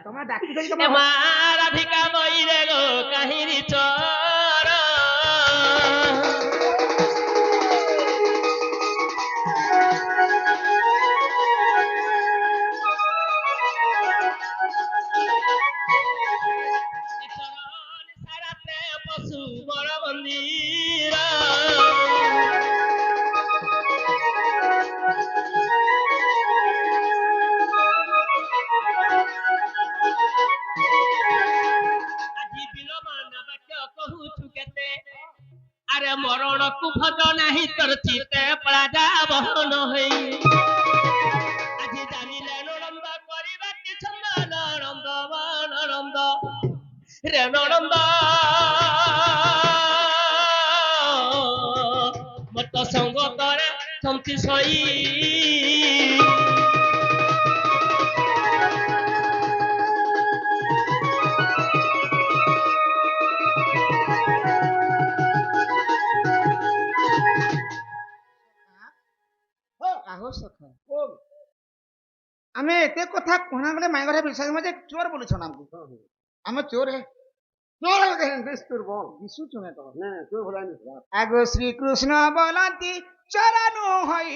তোমার ডাকি ধরি এ মা রাধিকা বইরে গো কাহিনী চর সারাতে পশু বড় মন্দির আজি বিলমান বাক্য কহুଛୁ কেতে আরে মরণকু ভজ নাহি তোর চিতে পড়া বহন হই আজি জানিলে নরন্দ করিবা কি ছন্দ নরন্দ নরন্দ রে নরন্দ মত সঙ্গ করে সন্তি সই আহো সখা আমি এতে কথা কোনা গলে মাই ঘরে বিশ্বাস মজে চোর বলছ না আমি চোর হে চোর কেন বিস্তুর বল বিশু চুমে তো না চোর ভলাই না আগো শ্রী কৃষ্ণ বলন্তি চরণু হই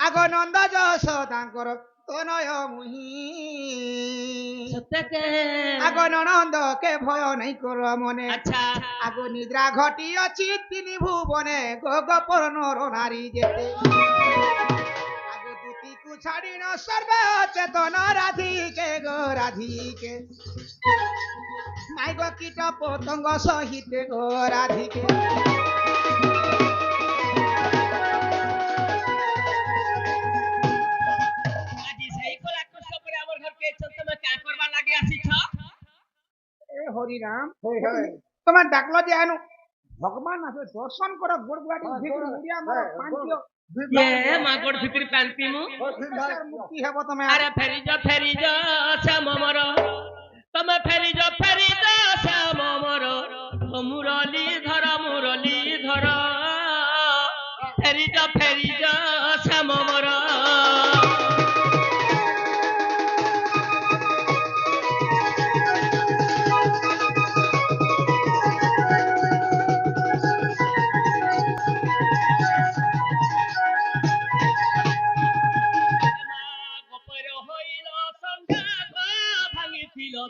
আগো নন্দ যশোদাঙ্কর তনয় মুহি সত্যকে আগো ননন্দ কে ভয় নাই কর মনে আচ্ছা আগো নিদ্রা ঘটি অছি তিনি ভুবনে গোপর নর নারী যেতে আগো দুটিকু ছাড়ি ন সর্বে চেতন রাধিকে গো রাধিকে নাই গো কীট পতঙ্গ সহিতে গো রাধিকে আজি সেই কোলা কষ্ট করে আমার ঘরকে তুমি কা করবা লাগি আসিছ এ হরিরাম তোমার ডাকলো যে আনু ভগবান আছে দর্শন করো গোড় গুড়াটি ভিতর মুড়িয়া মার পাঁচিও এ মা গোড় ভিতর পান্তি মু মুক্তি হব তুমি আরে ফেরি যা শ্যাম মর তুমি ফেরি যা শ্যাম মর মুরলি ধর ফেরি যা শ্যাম মর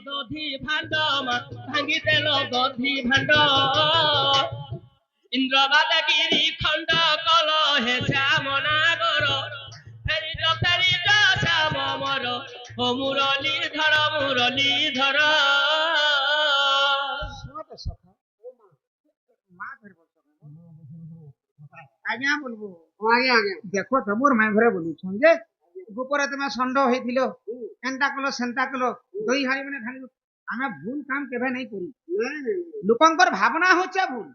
দধি ভাণ্ড ভাঙিদেল দধি ভাণ্ড ইন্দ্রবাদগিরি খণ্ড কল হে শ্যাম নাগর ফেরি যা শ্যাম মর ও মুরলি ধর শোনো সখা মা ধরে বলছো আজ্ঞা বলবো আজ্ঞা দেখো তমুর মাই ঘরে বলুছন যে গোপরে তুমি ষণ্ড হয়েছিল এন্তা কলো সেন্তা কলো দই হাড়ি মানে ঢালি আমি ভুল কাম কেবে নাই করি লোকঙ্কর ভাবনা হচ্ছে ভুল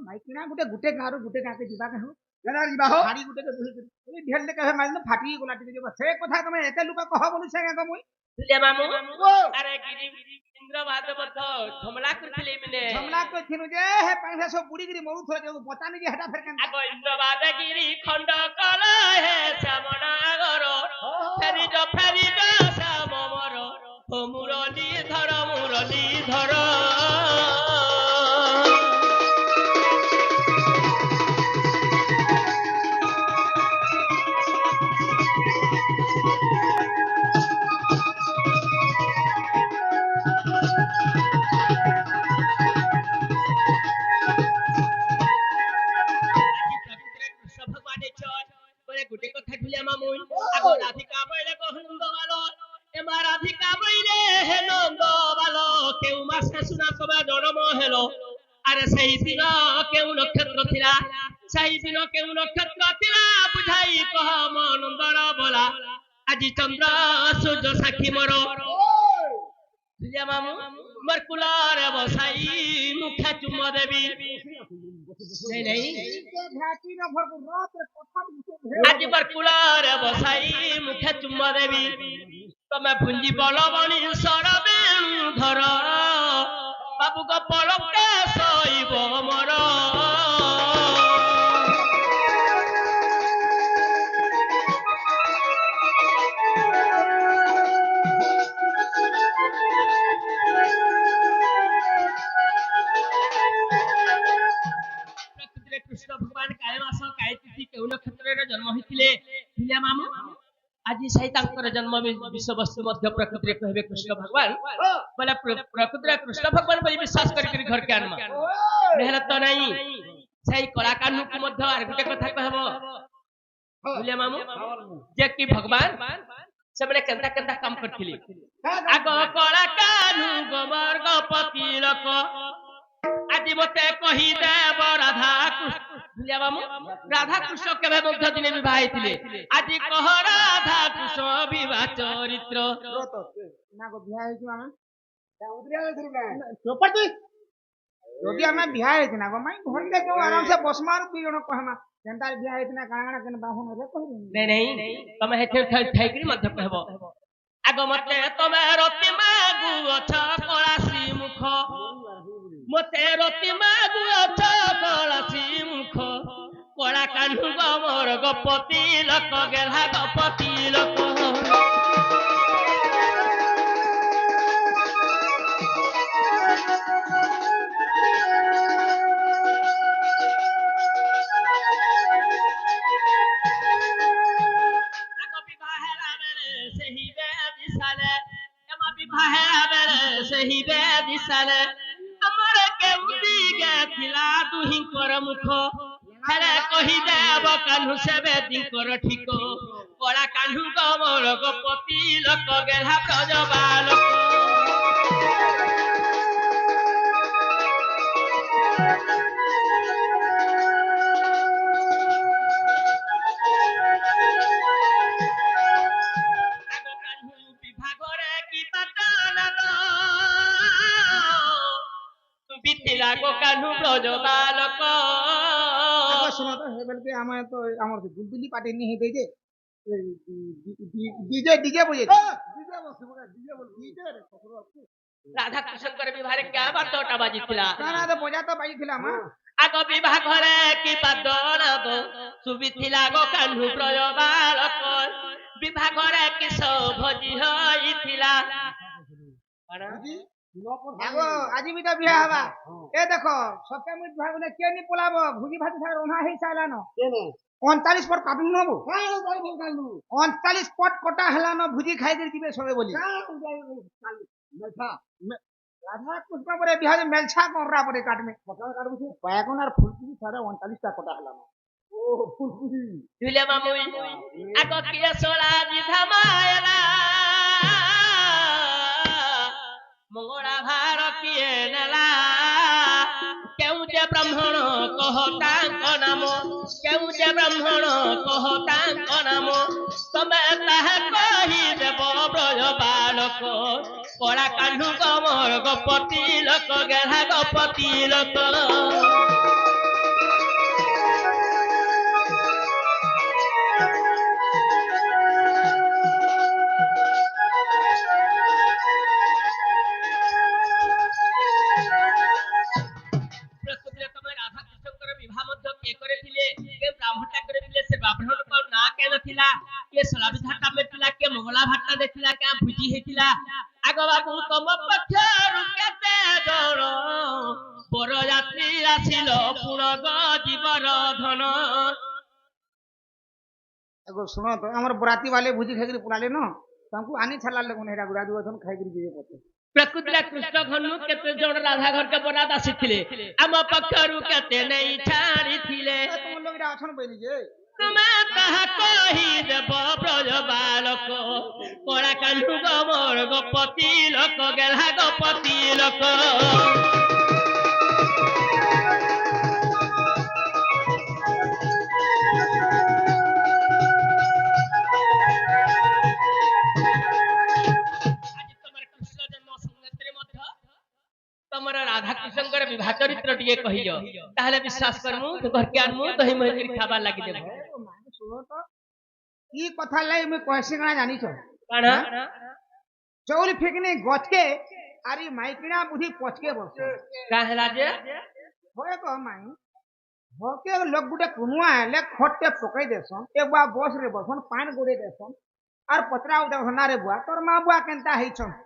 মাইকিনা গুটে গাঁরু গুটে গাঁকে যাবাকে হোক হাড়ি গুটে বহি করি এই ঢেললে কেবে মাইন ফাটি গলা টিকে যাব সে কথা তুমি এতে লোক কহ বলুছে গো মই তুলে মামু আরে গিরি ইন্দ্রবাদ বদ্ধ ঝমলা করছিলে মানে ঝমলা কইছিনু যে হে পাইছে সব বুড়ি গিরি মরু থরে যে পতানি যে হেটা ফের কেন আগো ইন্দ্রবাদগিরি খণ্ড কল হে শ্যাম নাগর ফেরি যা শ্যাম মর ও মুরলি ধর গুটে কথা ঢুলিয়া মামুই আগো রাধিকা বইলে গহনন্দ বালো এমা রাধিকা বইলে হে নন্দ বালো কেউ মাসে শুনা সবে জন্ম হেলো আরে সেই দিন কেউ নক্ষত্র থিলা বুঝাই কহ মনন্দর বলা আজি চন্দ্র সূর্য সাক্ষী মর ঢুলিয়া মামু মোর কুলারে বসাই মুখে চুম্ব দেবী নাই আজি মোর কুলারে বসাই মুখে চুম্ব দেবী তুমি পুঞ্জি বলবণী সরবে ধর বাবু গো পলকে সইব মর ଆଜି ସେଇ ତାଙ୍କର ଜନ୍ମ ବିଷୟବସ୍ତୁ ମଧ୍ୟ ପ୍ରକୃତିରେ କହିବେ କୃଷ୍ଣ ଭଗବାନ ବୋଲେ ପ୍ରକୃତିରେ କୃଷ୍ଣ ଭଗବାନ ବୋଲି ବିଶ୍ୱାସ କରିକି ଘରକେ ଆନମା ନେହେଲେ ତ ନାହିଁ ସେଇ କଳାକାରଙ୍କୁ ମଧ୍ୟ ଆର ଗୋଟେ କଥା କହିବ ବୁଝିଲେ ମାମୁ ଯେ କି ଭଗବାନ ସେମାନେ କେନ୍ତା କେନ୍ତା କାମ କରିଥିଲେ ଆଗ କଳାକାରନୁ ଗୋବର୍ଗ ପତି ଲୋକ ଆଜି ମତେ କହିଦେବ ରାଧା କୃଷ୍ଣ ମାମୁ ରାଧା କୃଷ୍ଣ କେବେ ମଧ୍ୟ ଦିନେ ବିବାହ ହେଇଥିଲେ ଆଜି କହ ରାଧା କୃଷ୍ଣ ବିବାହ ଚରିତ୍ର ନା ଗো ବିହା ହେଇଛୁ ଆମେ ଚୋପଟି ଯଦି ଆମେ ବିହା ହେଇଛି ନା ଗো ମାଇ ଘରକେ ଯୋଉ ଆରାମସେ ବସମାର ଦୁଇ ଜଣ କହମା କେନ୍ତା ବିହା ହେଇଛି ନା କାଣା କାଣା କେନ୍ ବାହୁନ ରେ କହିବି ନାଇଁ ନାଇଁ ତମେ ହେଠି ଥାଇକିରି ମଧ୍ୟ କହିବ ଆଗ ମତେ ତମେ ରତି ମାଗୁ ଅଛ କଳାସି ମୁଖ ମତେ ରତି ମାଗୁ ଅଛ କଳାସି ମୁଖ କଳା କାହ୍ନୁ ଗମର ଗପତି ଲୋକ ଗେଲା ଗପତି ଲୋକ ଆମର କେଉଁଠି ଥିଲା ଦୁହିଁଙ୍କର ମୁଖ ହେଲେ କହିଦେବ କାହ୍ନୁ ସେବେ ଦିଙ୍କର ଠିକ କଳା କାହ୍ନୁ ଗମର ଗପତି ଲୋକ ଗେଲା ବ୍ରଜବା ଲୋକ ବିଭାଗରେ କି ବିଥିଲା ଗো କାହ୍ନୁ ବ୍ରଜ ବାଲକ ଶୁଣ ତ ହେ ବେলকে ଆମେ ତ ଆମର ଦୁଲଦୁଲି ପାଟି ନି ହେଇ ଯେ ডিজে ডিজে বজে ডিজে বসে ডিজে বল ডিজে রে রাধা কৃষ্ণଙ୍କର ବିବାହରେ କା ବାଦଟା ବାଜିଥିଲା ନା ତ ବଜା ତ ବାଜିଥିଲା ମା ଆଗ ବିବାହ ଘରେ କି ବାଦନାଦ ସୁବିଥିଲା ଗো କାହ୍ନୁ ବ୍ରଜ ବାଲକ ବିବାହ ଘରେ କିସ ଭୋଜି ହୋଇଥିଲା আগো আজি বিটা বিয়া হবা এ দেখো সবকে মুই ভাগনে কে নি পোলাব ভুজি ভাজি খাই রোনা হেই চাইলানো 39 পট কাটুন নবো 39 পট কটা হেলানো ভুজি খাই দিয়ে দিবে সবে বলি রাধা কৃষ্ণ পরে বিহারে মেলছা কররা পরে কাটমে পটল কাটবো বায়াগন আর ফুলকুড়ি সাড়ে 39 টা কটা হেলানো ও ফুলকুড়ি দিলে মামুই আগ কিয়া সোলা দিধা মায়লা মঙ্গলা ভার কিয়ে নেলা কেউ যে ব্রাহ্মণ কহ তাঙ্ক নাম কেউ যে ব্রাহ্মণ কহ তাঙ্ক নাম তবে তাহা কহি দেব ব্রজ বালক কলা কাহ্নু গমর গপতি লোক গেলা গপতি লোক ମଙ୍ଗଳା ଭାଟା ଦେଖିଲା କା ଭୁଜି ହେଇଥିଲା ଆଗ ବାବୁ ତମ ପକ୍ଷରୁ କେତେ ଜଣ ବରଯାତ୍ରୀ ଆସିଲ ପୁରଗ ଜୀବର ଧନ एगो सुनो तो हमर बराती वाले भुजी खाइकरी पुराले न हमको आनी छला लगन हेरा गुरादी वथन खाइकरी दिए पते प्रकृतिला कृष्ण घनु केते जण राधा घर के बरात आसीथिले हम पक्षरु केते नै छाड़ीथिले तुम लोग रा अछन बइली जे तुमे कहा कहि देब ब्रज बालक कोड़ा कान्हु गमर गपति लोक गेला गपति लोक तमर राधा कृष्णकर विवाह चरित्र टिके कहियो ताहले विश्वास करमु तो घर के आनमु दही मही खाबा लागि देबो सुनो तो ई कथा लाई मैं कहसे ना जानी छ काना चौल फेकने गचके आरी माइकिना बुधी पचके बस काहला जे होए को माई होके लोग गुटे कुनुआ ले खटते पकई देसन एक बा बस रे बसन पान गोड़े देसन और पतरा उदा हना रे बुआ तोर मां बुआ केनता हेछन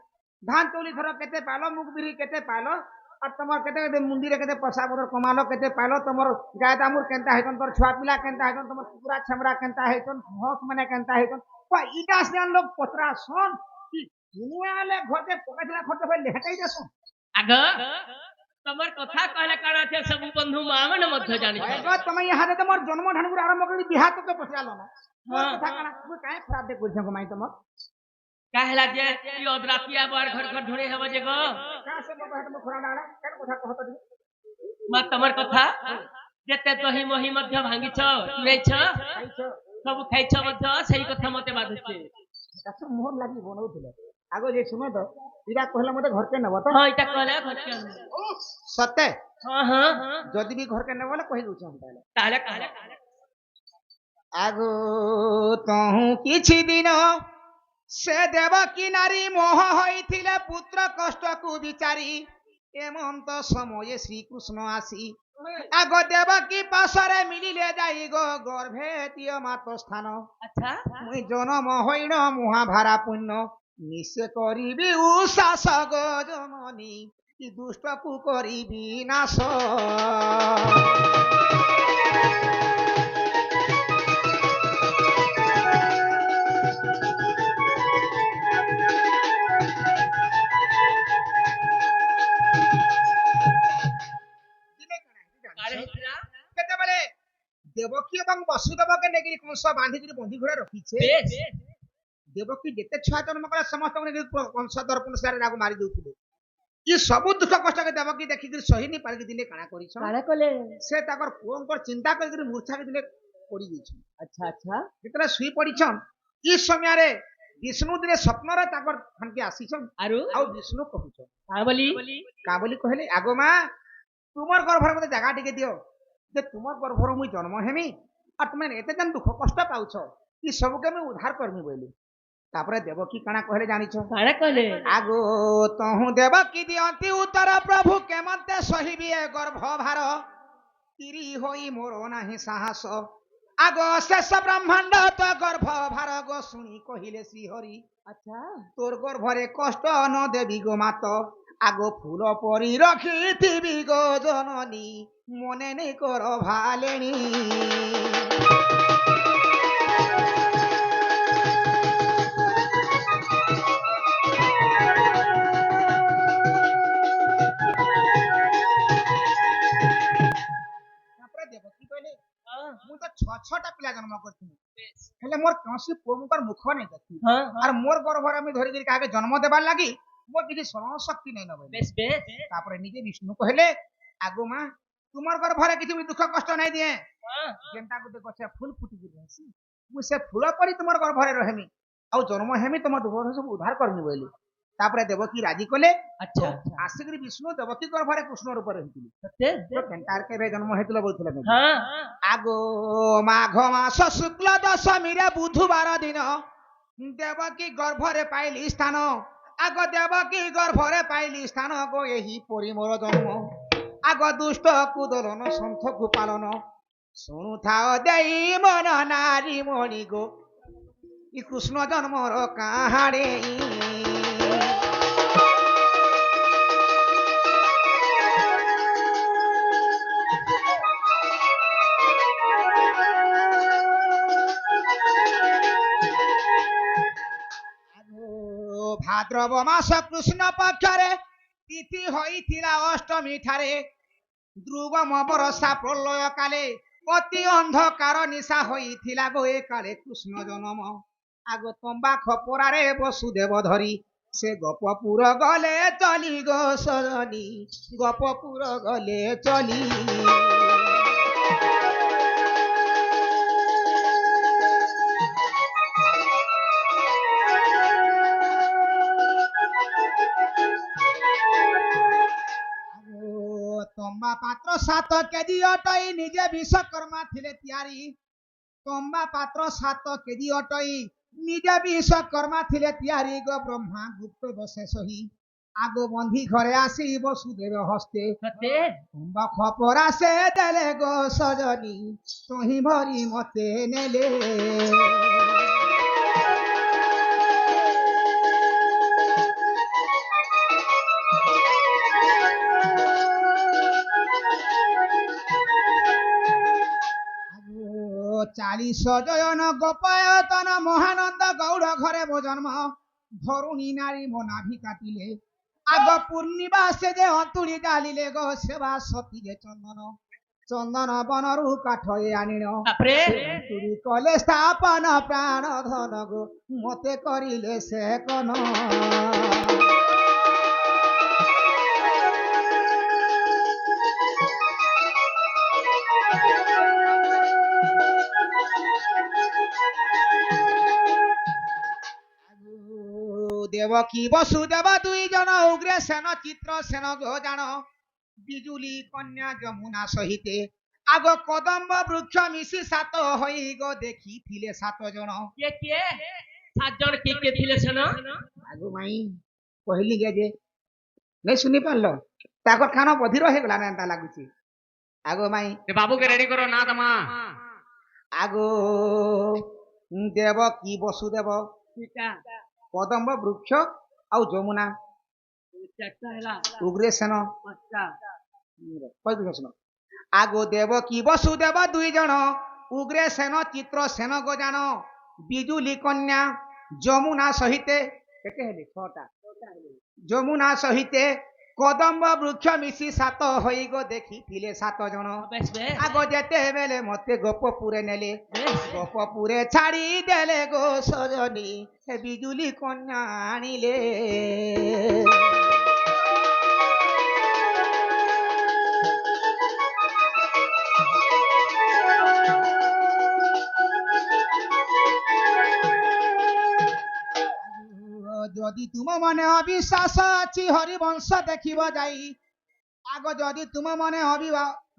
धान तोली थर केते पालो मुग बिरी केते पालो और तमर केते केते मुंडी रे केते पैसा बदर कमालो केते पालो तमर गाय दामुर केनता हेछन तोर छुआ पिला केनता हेछन तमर कुकुरा छमरा केनता हेछन हंस माने केनता हेछन ইটা আসলে লোক পত্রা শোন আলে ঘরতে পকাইলা খরচ হইলে হেটাই দেছো আগ তোমার কথা কহলে কাণ আছে সবু বন্ধু মা মানে মধ্যে জানিছ তুমি ইহাতে তোমার জন্ম ধানগুলো আরম্ভ করে বিহা তো পচালো না হ্যাঁ। কথা কানা তুমি কাই খারাপ দেখ কইছ মাই তোমার কাহলা যে ই অদরাতিয়া বার ঘর ঘর ঢুড়ে হব যে গো কা সে বাবা তুমি খরা ডাড়া কেন কথা কহত দিও মা তোমার কথা যেতে দহি মহি মধ্য ভাঙিছ তুইছ খাইছো সবু খাইছ মধ্য সেই কথা মতে বাধুছে তাছো মোহর লাগি বনউছিল আগে যে শুনো তো ইরা কহলে মতে ঘরকে নেব তো হ্যাঁ এটা কহলে ঘরকে আনবো। সত্যি হ্যাঁ হ্যাঁ যদি বি ঘরকে নেব বলে কহি দউছ তাহলে কাহলে আগো তহু কিছু দিন সে দেবকী নারী মোহ হইছিলে পুত্র কষ্টকু বিচারি এমন্ত সময়ে শ্রীকৃষ্ণ আসি আগ দেবকী পাশরে মিলিলে যাই গো গর্ভে তিয় মাত স্থান আচ্ছা মুই জনম হইন মহাভারা পুণ্য নিশ্চয় করিবি উশাস গো জননী কি দুষ্টকু করিবি নাশ কারে হেতরা কেতেবেলে দেবকী এবং বসুদেবকে নেগিরি কংস বাঁধিকি বন্ধি ঘরে রখিছে বেশ দেবকী যেতে ছুয়া জন্ম কলে সমস্ত কংস দর্পণ সারে তাকে মারি দেউଥିଲେ ই সবু দুঃখ কষ্টকে দেবকী দেখিকি সহি নি পারিকি দিনে কাଣା করিছ কারে কলে সে তাকর পুଅଙ୍କର চিন্তা କରିକି ମୂର୍ଚ୍ଛାକେ ଦିନେ ପଡି ଯାଇଛନ୍ আচ্ছা আচ্ছা ଯେତେବେଳେ ଶୋଇ ପଡିଛନ୍ ଇ ସମୟରେ ବିଷ୍ଣୁ ଦିନେ ସ୍ୱପ୍ନରେ ତାକର ଥାନକେ ଆସିଛନ୍ আরু ଆଉ ବିଷ୍ଣୁ କହୁଛନ୍ কা বলি କା ବୋଲି କହିଲେ ଆଗ ମା ତୁମର ଗର୍ଭରେ ମତେ ଜାଗା ଟିକେ ଦିଅ ଯେ ତୁମର ଗର୍ଭରୁ ମୁଇଁ ଜନ୍ମ ହେମି ଆଉ ତୁମେ ଏତେ ଯେନ୍ ଦୁଃଖ କଷ୍ଟ ପାଉଛ ଇ ସବୁକେ ମୁଇଁ ଉଦ୍ଧାର କରମି ବୋଇଲି ତାପରେ ଦେବକୀ କାଣା କହିଲେ ଜାଣିଛ কারে কলে আগো তহু দেবকী দিয়ন্তি উত্তর প্রভু কেমন্তে সহিবি এ গর্ভ ভার তিরি হই মোর নাহি সাহস আগ শেষ ব্রহ্মাণ্ড তো গর্ভ ভার গো শুনি কহিলে শ্রীহরি আচ্ছা তোর গর্ভরে কষ্ট ন দেবি গো মাত আগ ফুল পরি রখিথিবি গো জননী মনে নেই কর ভালেনি ତାପରେ ଦେବକୀ କହିଲେ ମୁଁ ତ ଛଅଟା ପିଲା ଜନ୍ମ କରିଥିଲି ହେଲେ ମୋର କୌଣସି ପୁଅଙ୍କର ମୁଖ ନାଇଁ ଦେଖି হ্যাঁ আর মোর গর্ভরে আমি ধরিকি কাকে জন্ম দেবার লাগি মোর কিছু স্মরণ শক্তি নাই নবে বেশ বেশ তারপরে নিজে বিষ্ণু কহিলে আগো মা তোমার গর্ভরে কিছু দুঃখ কষ্ট নাই দিয়ে হ্যাঁ যেনটা গোটে গছে ফুল ফুটিকি রহছি মু সে ফুল পরি তোমার গর্ভরে রহেমি ଆଉ জন্ম হেমি তোমার দুঃখ ସବୁ উদ্ধার করমি বলি তারপরে দেবকী রাজি কলে আচ্ছা আসিকি বিষ্ণু দেবকী গর্ভরে কৃষ্ণ রূপে রহিଥିଲେ সত্যি কেনটার কেবে জন্ম হয়েছিল বলছিল হ্যাঁ আগো মাঘ মাস শুক্ল দশমীরে বুধবার দিন দেবকী গর্ভরে পাইলি স্থান আগ দেবকী গর্ভরে পাইলি স্থান গো এই পরিমর জন্ম আগ দুষ্ট কুদলন সন্থকু পালন শুণুথাও দেই মন নারী মণি গো ই কৃষ্ণ জন্মর কাহাড়ে ভাদ্রব মাস কৃষ্ণ পক্ষরে তিথি হইଥିଲା অষ্টমী ঠারে ধ্রুবম বরষা প্রলয় কালে অতি অন্ধকার নিশা হইଥିଲା গো এ কালে কৃষ্ণ জন্ম আগ তম্বা খপরারে বসুদেব ধরি সে গপপুর গলে চলি গো সজনী গপপুর গলে চলি তম্বা পাত্র 7 কেজি অটই নিজে বিশ্বকর্মা থিলে তিয়ারি তম্বা পাত্র 7 কেজি অটই নিজে বিশ্বকর্মা থিলে তিয়ারি গো ব্রহ্মা গুপ্ত বসে সহি আগ বন্ধি ঘরে আসি বসুদেব হস্তে সত্যি তম্বা খপর আসে দেলে গো সজনী তহি ভরি মতে নেলে কালী সজয়ন গোপায়তন মহানন্দ গৌড় ঘরে বো জন্ম ধরুণী নারী মনাভি কাটিলে আগ পূর্ণিবাসে যে অতুলি ডালিলে গো সেবা সতী যে চন্দন চন্দন বনরু কাঠ এ আনিল বাপরে তুরি কলে স্থাপন প্রাণ ধন গো মতে করিলে সে কোন দেবকী বসুদেব দুই জন উগ্রে সেন চিত্র সেন গো জান বিজুলি কন্যা যমুনা সহিতে আগ কদম্ব বৃক্ষ মিশি সাত হই গো দেখিଥିଲେ সাত জন କିଏ 7 ଜଣ କିଏ ଥିଲେ ସେନ আগু মাই কহিলি যে নেই শুনি পারল তাকর খান বধির হয়ে গলা না এন্তা লাগুছি আগো মাই ବାବୁ କେ ରେଡି କର ନା ତମା আগো দেবকী বসুদেব কদম্ব বৃক্ষ ଆଉ যমুনা ଚାରିଟା ହେଲା উগ্রেসেন ପାଞ୍ଚଟା শুন আগো দেবকী বসুদেব দুই জন উগ্রেসেন চিত্র সেন গজান বিজুলি কন্যা যমুনা সহিতে কেতে হেলে ছটা যমুনা সহিতে কদম্ব বৃক্ষ মিশি সাত হই গো দেখিଥିଲେ সাত জন ବେଶ ବେଶ আগ যেতেবেলে মতে গোপপুরে নেলে ବେଶ গোপপুরে ছাড়ি দেলে গো সজনী হে বিজুলি কন্যা আনিলে যদি তুম মনে অবিশ্বাস আছে হরিবংশ দেখিব যাই আগ যদি তুম মনে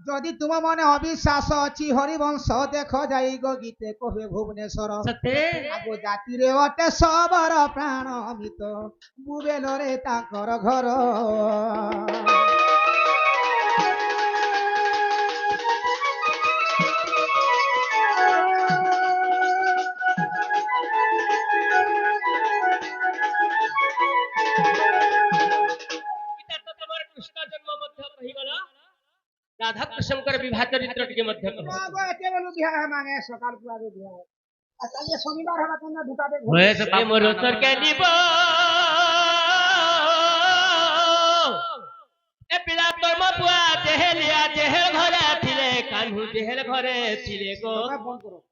যদি তুম মনে অবিশ্বাস ଅଛି হরিবংশ দেখ যাই গো গীতে কহে ভুবনেশ্বর ସତେ আগ জাতিরে অটে সবর প্রাণ অমিত বুবেলরে তাকর ঘর ଏଇଟା ତ ତମର କୃଷ୍ଣ ଜନ୍ମ ମଧ୍ୟ କହିଗଲା ରାଧା କୃଷ୍ଣଙ୍କର ବିବାହ ଚରିତ୍ର ଟିକେ ମଧ୍ୟ କହ আগ এতে বলু বিয়া মানে সকাল পুয়ারে বিয়া আজকে শনিবার হলা কেন ঢুকাবে ଏ ମୋର ତରକାରୀ ଏ ପିଲା ତମ ପୁଆ ଜେହେଲିଆ ଜେହେଲ ଘରେ ଥିଲେ କାହ୍ନୁ ଜେହେଲ ଘରେ ଥିଲେ ଗো বন্ধ করো